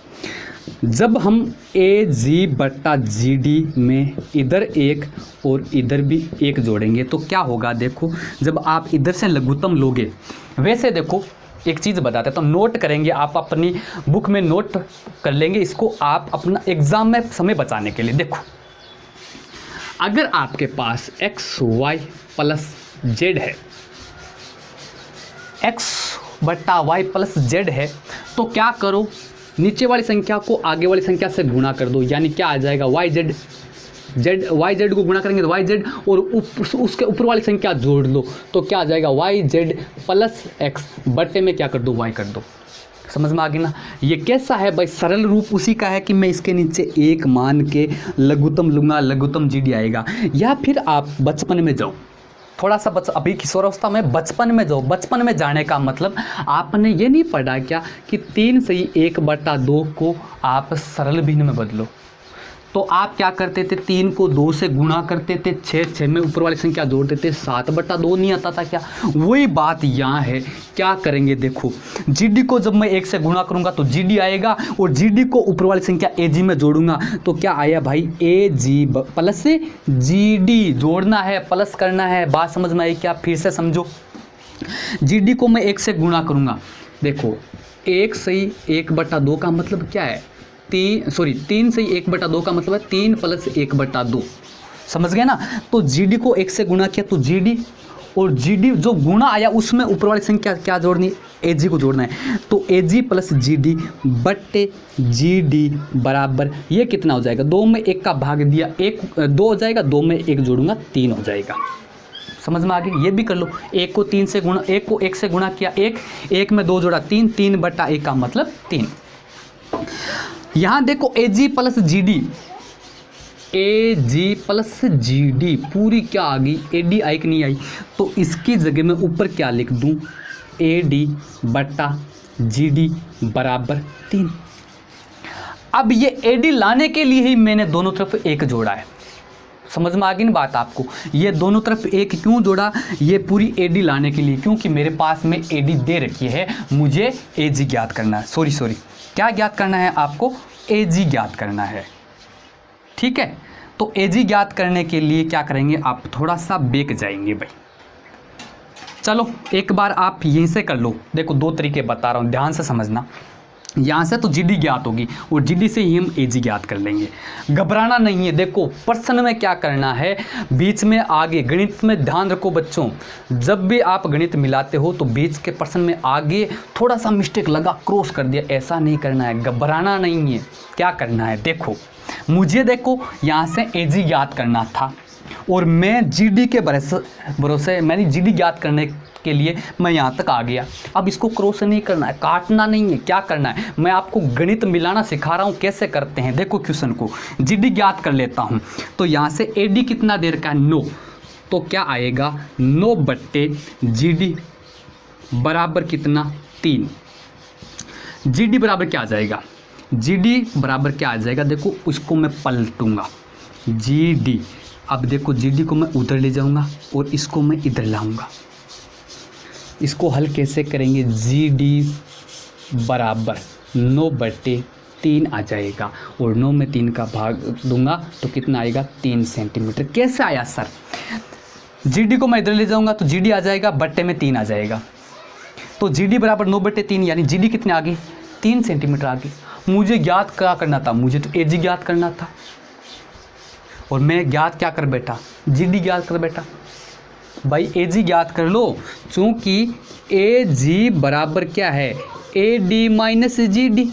जब हम AG/GD में इधर 1 और इधर भी 1 जोड़ेंगे तो क्या होगा, देखो जब आप इधर से लघुत्तम लोगे, वैसे देखो एक चीज़ बताते हैं तो नोट करेंगे, आप अपनी बुक में नोट कर लेंगे इसको, आप अपना एग्ज़ाम में समय बचाने के लिए। देखो अगर आपके पास XY + Z है, X/Y + Z है, तो क्या करो, नीचे वाली संख्या को आगे वाली संख्या से गुणा कर दो, यानी क्या आ जाएगा, YZ को गुणा करेंगे तो YZ, और उसके ऊपर वाली संख्या जोड़ लो तो क्या आ जाएगा, YZ + X बटे में क्या कर दो, Y कर दो। समझ में आ गई ना। ये कैसा है भाई, सरल रूप उसी का है कि मैं इसके नीचे 1 मान के लघुत्तम लूँगा, लघुत्तम GD आएगा। या फिर आप बचपन में जाओ, थोड़ा सा अभी किशोरावस्था में, बचपन में जाओ। बचपन में जाने का मतलब आपने ये नहीं पढ़ा क्या कि 3 से ही 1/2 को आप सरल भिन्न में बदलो। तो आप क्या करते थे, 3 को 2 से गुणा करते थे, 6 में ऊपर वाली संख्या जोड़ते थे, 7/2 नहीं आता था क्या। वही बात यहाँ है, क्या करेंगे देखो, GD को जब मैं 1 से गुणा करूँगा तो GD आएगा, और GD को ऊपर वाली संख्या AG में जोड़ूंगा तो क्या आया भाई, AG + GD जोड़ना है, प्लस करना है। बात समझ में आई क्या, फिर से समझो। GD को मैं 1 से गुणा करूँगा, देखो 1 से 1/2 का मतलब क्या है, 3 से 1/2 का मतलब है 3 + 1/2। समझ गए ना। तो GD को 1 से गुणा किया तो GD, और GD जो गुणा आया उसमें ऊपर वाली संख्या क्या जोड़नी, AG को जोड़ना है। तो AG + GD बटे GD बराबर ये कितना हो जाएगा, 2 में 1 का भाग दिया, 2 हो जाएगा, 2 में 1 जोड़ूंगा 3 हो जाएगा। समझ में आ गई। ये भी कर लो, 1 को 1 से गुणा किया, 1 में 2 जोड़ा 3, 3/1 का मतलब 3। यहाँ देखो AG + GD पूरी क्या आ गई, AD आई कि नहीं आई, तो इसकी जगह में ऊपर क्या लिख दूँ, AD/GD बराबर 3। अब ये AD लाने के लिए ही मैंने दोनों तरफ 1 जोड़ा है। समझ में आ गई ना बात आपको। ये दोनों तरफ 1 क्यों जोड़ा, ये पूरी AD लाने के लिए, क्योंकि मेरे पास में AD दे रखी है, मुझे AG ज्ञात करना है। सॉरी क्या ज्ञात करना है आपको, AG ज्ञात करना है। ठीक है, तो AG ज्ञात करने के लिए क्या करेंगे, आप थोड़ा सा बेक जाएंगे भाई। चलो एक बार आप यहीं से कर लो, देखो 2 तरीके बता रहा हूँ, ध्यान से समझना। यहाँ से तो GD ज्ञात होगी और GD से ही हम AG ज्ञात कर लेंगे, घबराना नहीं है। देखो प्रश्न में क्या करना है, बीच में आगे गणित में ध्यान रखो बच्चों, जब भी आप गणित मिलाते हो तो बीच के प्रश्न में आगे थोड़ा सा मिस्टेक लगा, क्रॉस कर दिया, ऐसा नहीं करना है, घबराना नहीं है। क्या करना है, देखो मुझे देखो यहाँ से AG ज्ञात करना था और मैं GD के भरोसे मैंने GD ज्ञात करने के लिए मैं यहाँ तक आ गया। अब इसको क्रॉस नहीं करना है, काटना नहीं है, क्या करना है, मैं आपको गणित मिलाना सिखा रहा हूँ कैसे करते हैं। देखो क्वेश्चन को GD ज्ञात कर लेता हूँ, तो यहाँ से AD कितना दे रखा है, 9, तो क्या आएगा 9/GD बराबर कितना, 3। GD बराबर क्या आ जाएगा, GD बराबर क्या आ जाएगा, देखो उसको मैं पलटूंगा GD। अब देखो GD को मैं उधर ले जाऊंगा और इसको मैं इधर लाऊंगा। इसको हल कैसे करेंगे, GD बराबर 9/3 आ जाएगा और 9 में 3 का भाग दूंगा तो कितना आएगा, 3 सेंटीमीटर। कैसे आया सर, GD को मैं इधर ले जाऊंगा तो GD आ जाएगा, बट्टे में 3 आ जाएगा, तो GD बराबर 9/3 यानी GD कितने आ गई, 3 सेंटीमीटर आ गई। मुझे ज्ञात क्या करना था, मुझे तो AG ज्ञात करना था और मैं ज्ञात क्या कर बैठा, GD ज्ञात कर बैठा। भाई AG ज्ञात कर लो, चूंकि AG बराबर क्या है, AD - GD।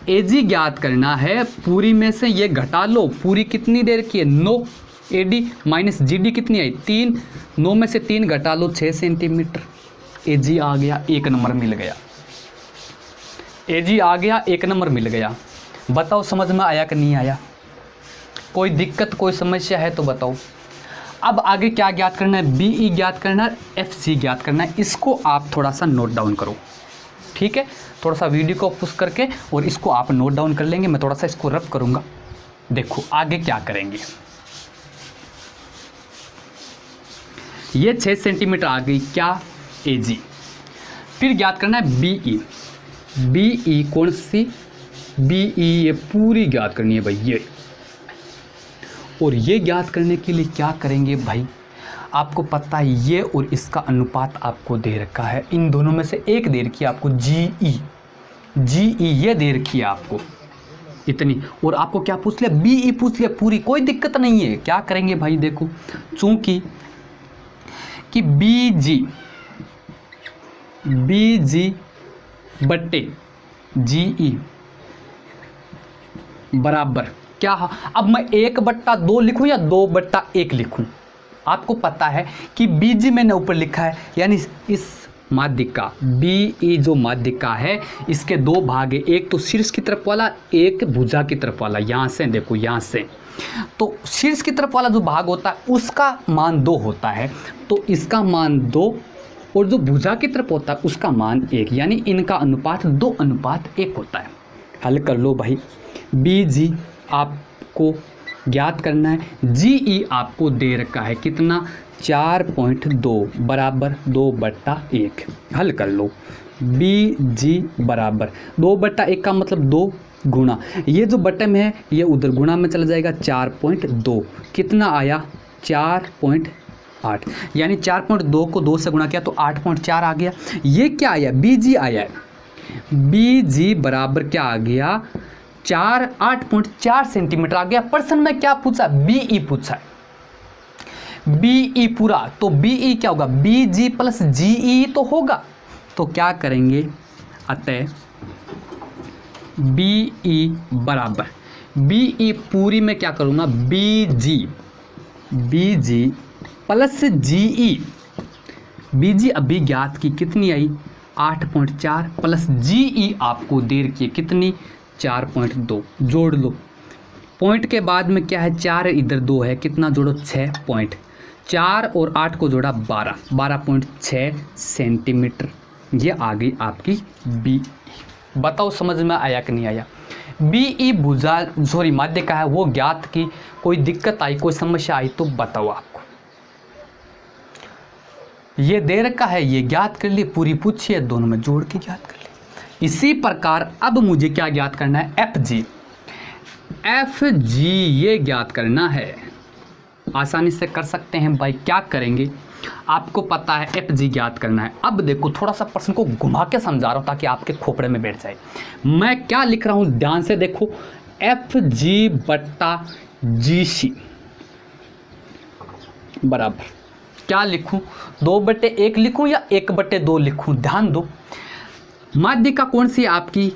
AG ज्ञात करना है, पूरी में से ये घटा लो, पूरी कितनी देर की है, 9, AD माइनस GD कितनी आई 3, 9 में से 3 घटा लो 6 सेंटीमीटर। AG आ गया, 1 नंबर मिल गया। AG आ गया, 1 नंबर मिल गया। बताओ समझ में आया कि नहीं आया? कोई दिक्कत कोई समस्या है तो बताओ। अब आगे क्या ज्ञात करना है? BE ज्ञात करना है, FC ज्ञात करना है। इसको आप थोड़ा सा नोट डाउन करो, ठीक है? थोड़ा सा वीडियो को पुश करके और इसको आप नोट डाउन कर लेंगे। मैं थोड़ा सा इसको रब करूँगा। देखो आगे क्या करेंगे। ये 6 सेंटीमीटर आ गई क्या AG। फिर ज्ञात करना है BE। BE कौन सी? BE ये पूरी ज्ञात करनी है भाई, ये। और ये ज्ञात करने के लिए क्या करेंगे भाई? आपको पता है ये और इसका अनुपात आपको दे रखा है। इन दोनों में से एक दे रखी है आपको GE ये दे रखी है आपको इतनी। और आपको क्या पूछ लिया? BE पूछ लिया पूरी। कोई दिक्कत नहीं है। क्या करेंगे भाई? देखो चूंकि कि BG बट्टे GE बराबर क्या? अब मैं 1/2 लिखूं या 2/1 लिखूं? आपको पता है कि BG मैंने ऊपर लिखा है, यानी इस माध्यिका BE जो माध्यिका है इसके 2 भाग है, एक तो शीर्ष की तरफ वाला, एक भुजा की तरफ वाला। यहाँ से देखो, यहाँ से तो शीर्ष की तरफ वाला जो भाग होता है उसका मान 2 होता है, तो इसका मान 2, और जो भुजा की तरफ होता है उसका मान 1, यानी इनका अनुपात 2:1 होता है। हल कर लो भाई। BG आपको ज्ञात करना है, GE आपको दे रखा है कितना? 4.2 बराबर 2/1। हल कर लो। BG बराबर 2/1 का मतलब 2 गुणा, ये जो बटे में है ये उधर गुणा में चला जाएगा। 4.2 कितना आया? 4.8, यानी 4.2 को 2 से गुणा किया तो 8.4 आ गया। ये क्या आया? BG आया है। BG बराबर क्या आ गया? 8.4 सेंटीमीटर आ गया। प्रश्न में क्या पूछा? BE पूछा है। BE पूरा, तो BE क्या होगा? BG प्लस GE तो होगा। तो क्या करेंगे? अतः BE बराबर, BE पूरी में क्या करूँगा? BG plus GE। BG अभी ज्ञात की कितनी आई? 8.4 प्लस GE आपको दे रखी है कितनी? 4.2। जोड़ लो। पॉइंट के बाद में क्या है? 4 इधर 2 है, कितना जोड़ो? 6 पॉइंट। 4 और 8 को जोड़ा 12.6 सेंटीमीटर। ये आ गई आपकी BE। बताओ समझ में आया कि नहीं आया? BE भुजा सॉरी माध्यिका है वो ज्ञात की। कोई दिक्कत आई, कोई समस्या आई तो बताओ आपको। ये दे रखा है, ये ज्ञात कर लिए, पूरी पूछिए, दोनों में जोड़ के ज्ञात कर लिए। इसी प्रकार अब मुझे क्या ज्ञात करना है? FG ये ज्ञात करना है। आसानी से कर सकते हैं भाई। क्या करेंगे? आपको पता है FG ज्ञात करना है। अब देखो थोड़ा सा प्रश्न को घुमा के समझा रहा हूं ताकि आपके खोपड़े में बैठ जाए। मैं क्या लिख रहा हूं ध्यान से देखो। FG बट्टा GC बराबर क्या लिखूं? 2/1 लिखूं या 1/2 लिखूं? ध्यान दो। माध्यिका कौन सी है आपकी?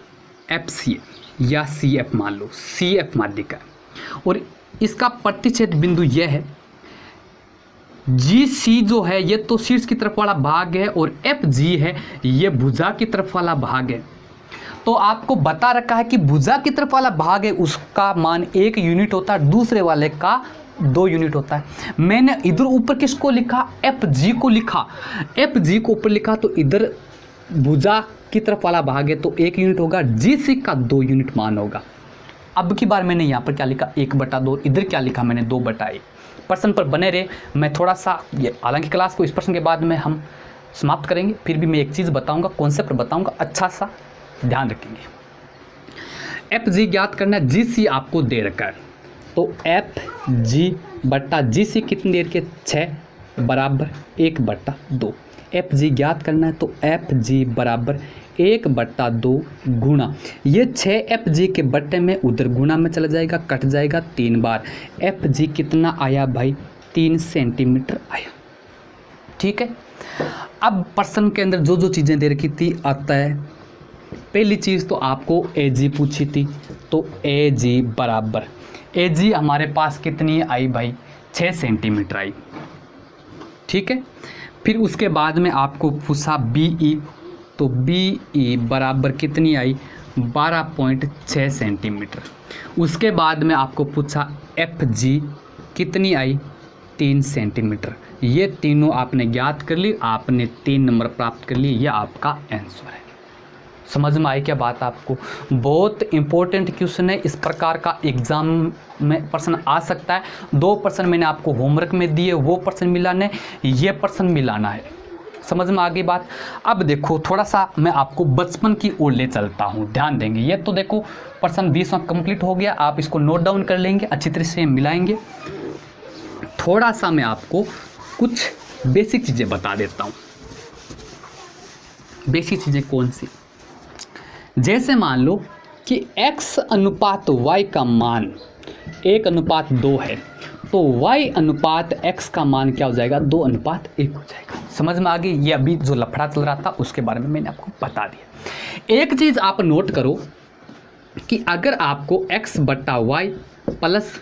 FC या CF मान लो, CF माध्यिका। और इसका प्रतिच्छेद बिंदु यह है। GC जो है ये तो शीर्ष की तरफ वाला भाग है, और FG है ये भुजा की तरफ वाला भाग है। तो आपको बता रखा है कि भुजा की तरफ वाला भाग है उसका मान 1 यूनिट होता है, दूसरे वाले का 2 यूनिट होता है। मैंने इधर ऊपर किसको लिखा? FG को लिखा। FG को ऊपर लिखा तो इधर भुजा की तरफ वाला भाग है तो 1 यूनिट होगा, GC का 2 यूनिट मान होगा। अब की बार मैंने यहाँ पर क्या लिखा? 1/2। इधर क्या लिखा मैंने? 2/1। प्रश्न पर बने रहे। मैं थोड़ा सा ये, हालांकि क्लास को इस प्रश्न के बाद में हम समाप्त करेंगे, फिर भी मैं एक चीज़ बताऊंगा, कॉन्सेप्ट बताऊंगा, अच्छा सा ध्यान रखेंगे। FG ज्ञात करना है, GC आपको दे रखा है, तो FG बट्टा GC कितनी देर के? 6 बराबर 1/2। FG ज्ञात करना है तो FG बराबर 1/2 गुणा, ये 6 FG के बट्टे में उधर गुणा में चला जाएगा, कट जाएगा 3 बार। FG कितना आया भाई? 3 सेंटीमीटर आया। ठीक है। अब प्रश्न के अंदर जो जो चीज़ें दे रखी थी, अतः पहली चीज़ तो आपको AG पूछी थी, तो AG बराबर, AG हमारे पास कितनी आई भाई? 6 सेंटीमीटर आई। ठीक है, फिर उसके बाद में आपको पूछा BE, तो BE बराबर कितनी आई 12.6 सेंटीमीटर। उसके बाद में आपको पूछा FG कितनी आई 3 सेंटीमीटर। ये तीनों आपने ज्ञात कर ली, आपने 3 नंबर प्राप्त कर लिए, ये आपका आंसर है। समझ में आई क्या बात आपको? बहुत इंपॉर्टेंट क्वेश्चन है, इस प्रकार का एग्जाम में प्रश्न आ सकता है। 2 प्रश्न मैंने आपको होमवर्क में दिए, वो प्रश्न मिलाने, ये प्रश्न मिलाना है। समझ में आ गई बात? अब देखो थोड़ा सा मैं आपको बचपन की ओर ले चलता हूँ, ध्यान देंगे। ये तो देखो प्रश्न 20 में कंप्लीट हो गया, आप इसको नोट डाउन कर लेंगे, अच्छी तरह से मिलाएंगे। थोड़ा सा मैं आपको कुछ बेसिक चीज़ें बता देता हूँ। बेसिक चीज़ें कौन सी? जैसे मान लो कि x अनुपात y का मान 1:2 है, तो y अनुपात x का मान क्या हो जाएगा 2:1 हो जाएगा। समझ में आ गई? ये अभी जो लफड़ा चल रहा था उसके बारे में मैंने आपको बता दिया। एक चीज़ आप नोट करो कि अगर आपको x/y +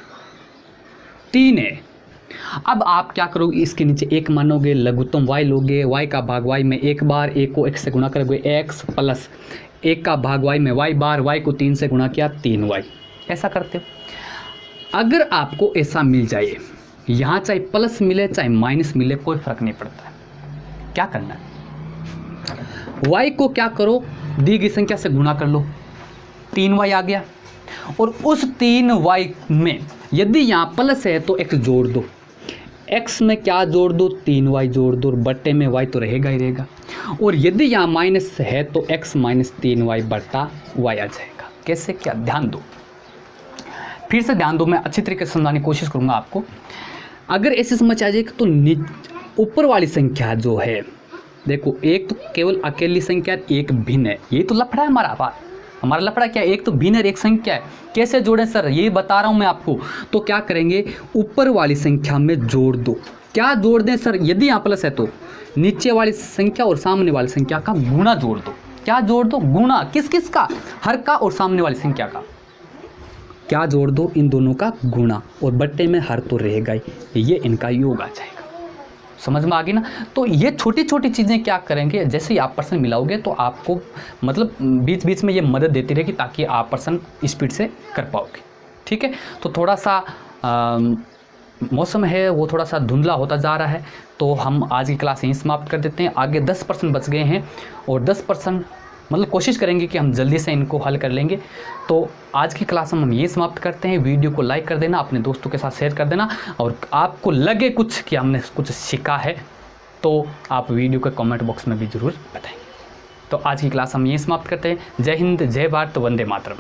3 है, अब आप क्या करोगे, इसके नीचे 1 मानोगे, लघुत्तम y लोगे, y का भाग y में 1 बार, 1 को x से गुणा करोगे x प्लस 1 का भाग y में y बार, y को 3 से गुणा किया 3y। ऐसा करते हो। अगर आपको ऐसा मिल जाए, यहाँ चाहे प्लस मिले चाहे माइनस मिले कोई फर्क नहीं पड़ता है, क्या करना है, y को क्या करो, दी गई संख्या से गुणा कर लो, 3y आ गया। और उस 3y में यदि यहाँ प्लस है तो x जोड़ दो, x में क्या जोड़ दो 3y जोड़ दो, और बट्टे में y तो रहेगा ही रहेगा। और यदि यहाँ माइनस है तो x - 3y बट्टा y आ जाएगा। कैसे, क्या, ध्यान दो, फिर से ध्यान दो, मैं अच्छी तरीके से समझाने की कोशिश करूँगा आपको। अगर ऐसे समझ आ जाएगा तो ऊपर वाली संख्या जो है, देखो एक तो केवल अकेली संख्या, एक भिन्न है, ये तो लफड़ा है हमारा बात। हमारा लफड़ा क्या है, एक तो भिन्न और एक संख्या है। कैसे जोड़ें सर, ये बता रहा हूँ मैं आपको। तो क्या करेंगे, ऊपर वाली संख्या में जोड़ दो। क्या जोड़ दें सर, यदि यहाँ प्लस है तो नीचे वाली संख्या और सामने वाली संख्या का गुणा जोड़ दो। क्या जोड़ दो, गुणा। किस किस का, हर का और सामने वाली संख्या का। क्या जोड़ दो, इन दोनों का गुणा, और बट्टे में हर तो रहेगा ही, ये इनका योग आ जाएगा। समझ में आ गई ना? तो ये छोटी छोटी चीज़ें क्या करेंगे, जैसे ही आप प्रश्न मिलाओगे तो आपको मतलब बीच बीच में ये मदद देती रहेगी ताकि आप प्रश्न स्पीड से कर पाओगे। ठीक है, तो थोड़ा सा मौसम है वो थोड़ा सा धुंधला होता जा रहा है, तो हम आज की क्लास यहीं समाप्त कर देते हैं। आगे 10 प्रश्न बच गए हैं, और 10 प्रश्न मतलब कोशिश करेंगे कि हम जल्दी से इनको हल कर लेंगे। तो आज की क्लास हम ये समाप्त करते हैं। वीडियो को लाइक कर देना, अपने दोस्तों के साथ शेयर कर देना, और आपको लगे कुछ कि हमने कुछ सीखा है तो आप वीडियो के कमेंट बॉक्स में भी ज़रूर बताएंगे। तो आज की क्लास हम ये समाप्त करते हैं। जय हिंद, जय भारत, वंदे मातरम।